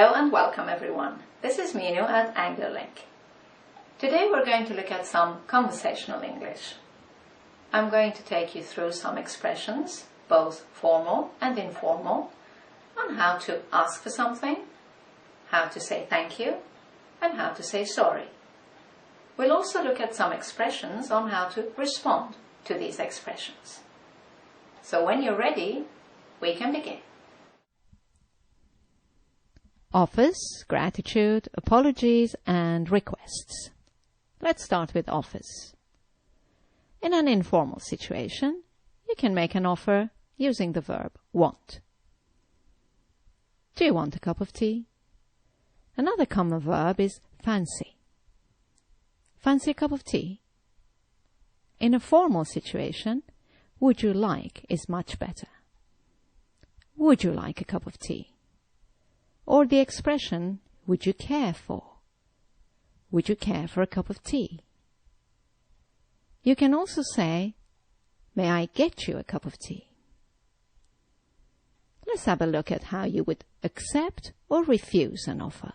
Hello and welcome everyone. This is Minu at AnglerLink. Today we're going to look at some conversational English. I'm going to take you through some expressions, both formal and informal, on how to ask for something, how to say thank you, and how to say sorry. We'll also look at some expressions on how to respond to these expressions. So when you're ready, we can begin. Offers, gratitude, apologies and requests. Let's start with offers. In an informal situation, you can make an offer using the verb want. Do you want a cup of tea? Another common verb is fancy. Fancy a cup of tea? In a formal situation, would you like is much better. Would you like a cup of tea? Or the expression, would you care for? Would you care for a cup of tea? You can also say, may I get you a cup of tea? Let's have a look at how you would accept or refuse an offer.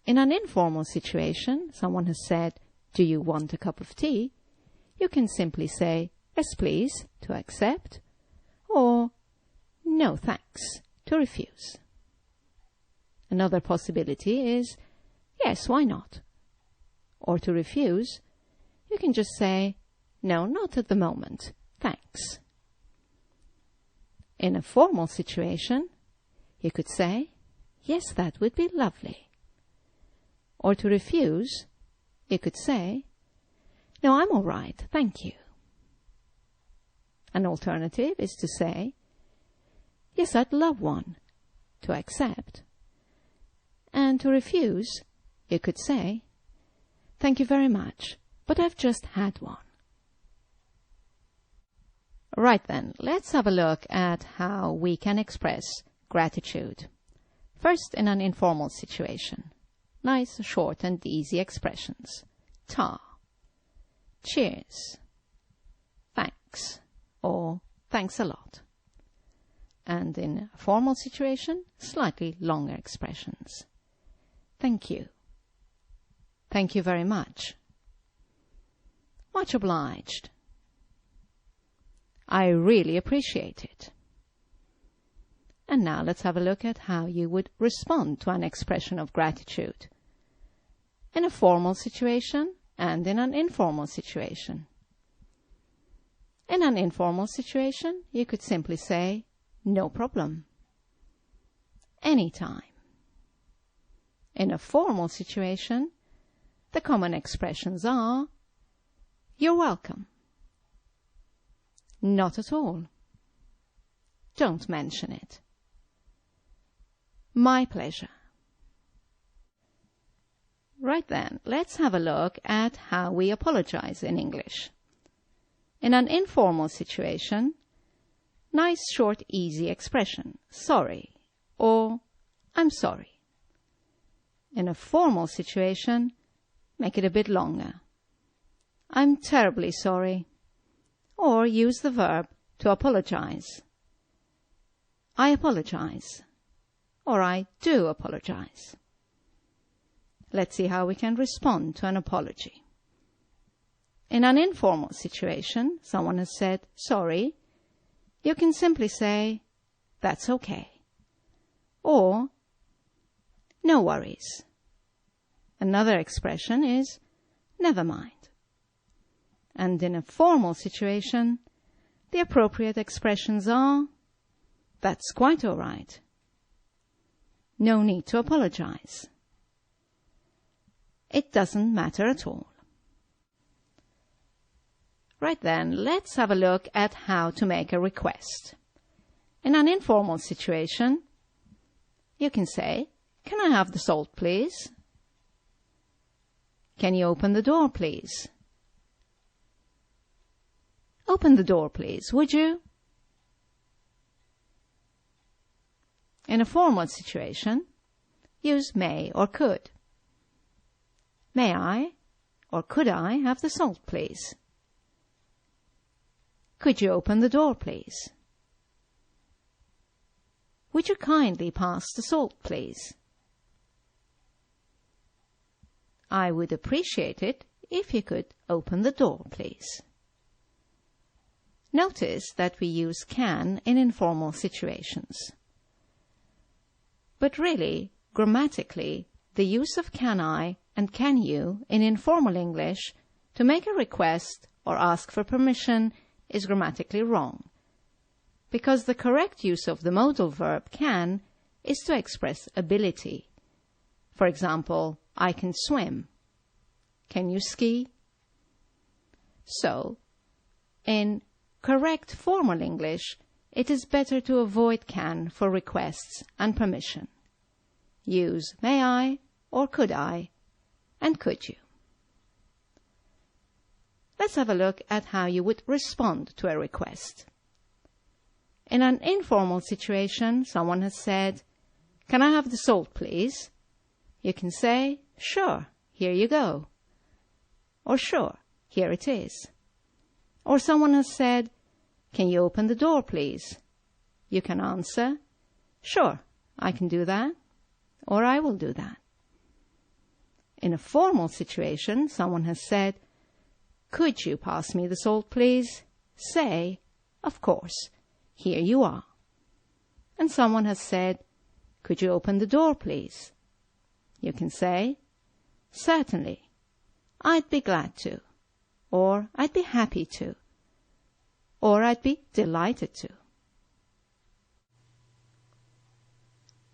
In an informal situation, someone has said, do you want a cup of tea? You can simply say, yes please, to accept, or no thanks, to refuse. Another possibility is, yes, why not? Or to refuse, you can just say, no, not at the moment, thanks. In a formal situation, you could say, yes, that would be lovely. Or to refuse, you could say, no, I'm all right, thank you. An alternative is to say, yes, I'd love one, to accept. And to refuse, you could say, thank you very much, but I've just had one. Right then, let's have a look at how we can express gratitude. First, in an informal situation. Nice, short and easy expressions. Ta, cheers, thanks, or thanks a lot. And in a formal situation, slightly longer expressions. Thank you. Thank you very much. Much obliged. I really appreciate it. And now let's have a look at how you would respond to an expression of gratitude in a formal situation and in an informal situation. In an informal situation, you could simply say, no problem. Anytime. In a formal situation, the common expressions are, you're welcome. Not at all. Don't mention it. My pleasure. Right then, let's have a look at how we apologize in English. In an informal situation, nice, short, easy expression, sorry, or I'm sorry. In a formal situation, make it a bit longer. I'm terribly sorry. Or use the verb to apologize. I apologize. Or I do apologize. Let's see how we can respond to an apology. In an informal situation, someone has said sorry. You can simply say, that's okay. Or, no worries. Another expression is, never mind. And in a formal situation, the appropriate expressions are, that's quite all right. No need to apologize. It doesn't matter at all. Right then, let's have a look at how to make a request. In an informal situation, you can say, can I have the salt, please? Can you open the door, please? Open the door, please, would you? In a formal situation, use may or could. May I or could I have the salt, please? Could you open the door, please? Would you kindly pass the salt, please? I would appreciate it if you could open the door, please. Notice that we use can in informal situations. But really, grammatically, the use of can I and can you in informal English to make a request or ask for permission is grammatically wrong, because the correct use of the modal verb can is to express ability. For example, I can swim. Can you ski? So, in correct formal English, it is better to avoid can for requests and permission. Use may I or could I and could you. Let's have a look at how you would respond to a request. In an informal situation, someone has said, "Can I have the salt, please?" You can say, "Sure, here you go." Or "Sure, here it is." Or someone has said, "Can you open the door, please?" You can answer, "Sure, I can do that," or "I will do that." In a formal situation, someone has said, "Could you pass me the salt, please?" Say, "Of course, here you are." And someone has said, "Could you open the door, please?" You can say, "Certainly, I'd be glad to," or "I'd be happy to," or "I'd be delighted to."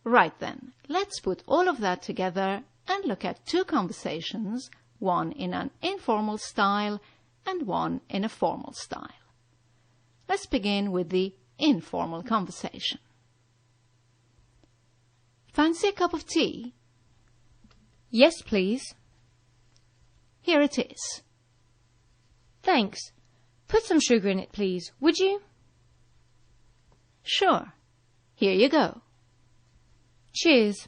Right then, let's put all of that together and look at two conversations, one in an informal style and one in a formal style. Let's begin with the informal conversation. Fancy a cup of tea? Yes, please. Here it is. Thanks. Put some sugar in it, please, would you? Sure. Here you go. Cheers.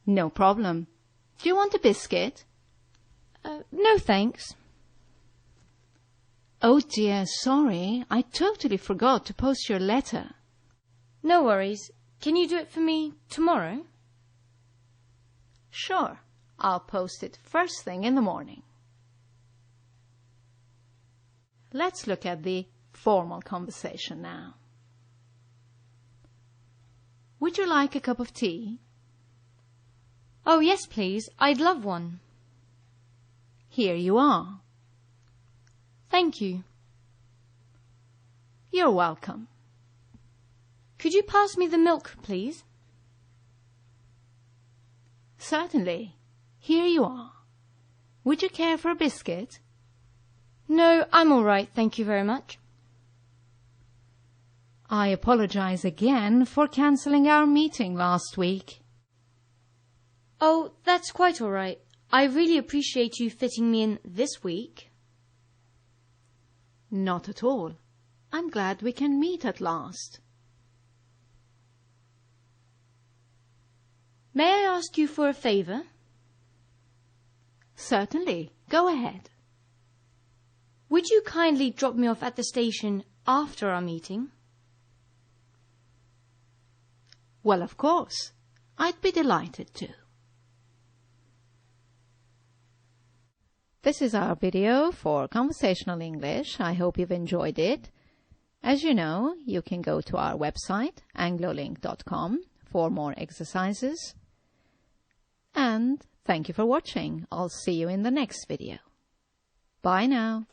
No problem. Do you want a biscuit? No, thanks. Oh dear, sorry. I totally forgot to post your letter. No worries. Can you do it for me tomorrow? Sure. I'll post it first thing in the morning. Let's look at the formal conversation now. Would you like a cup of tea? Oh, yes, please. I'd love one. Here you are. Thank you. You're welcome. Could you pass me the milk, please? Certainly. Here you are. Would you care for a biscuit? No, I'm all right, thank you very much. I apologize again for cancelling our meeting last week. Oh, that's quite all right. I really appreciate you fitting me in this week. Not at all. I'm glad we can meet at last. May I ask you for a favour? Certainly. Go ahead. Would you kindly drop me off at the station after our meeting? Well, of course. I'd be delighted to. This is our video for Conversational English. I hope you've enjoyed it. As you know, you can go to our website, anglolink.com, for more exercises. And thank you for watching. I'll see you in the next video. Bye now.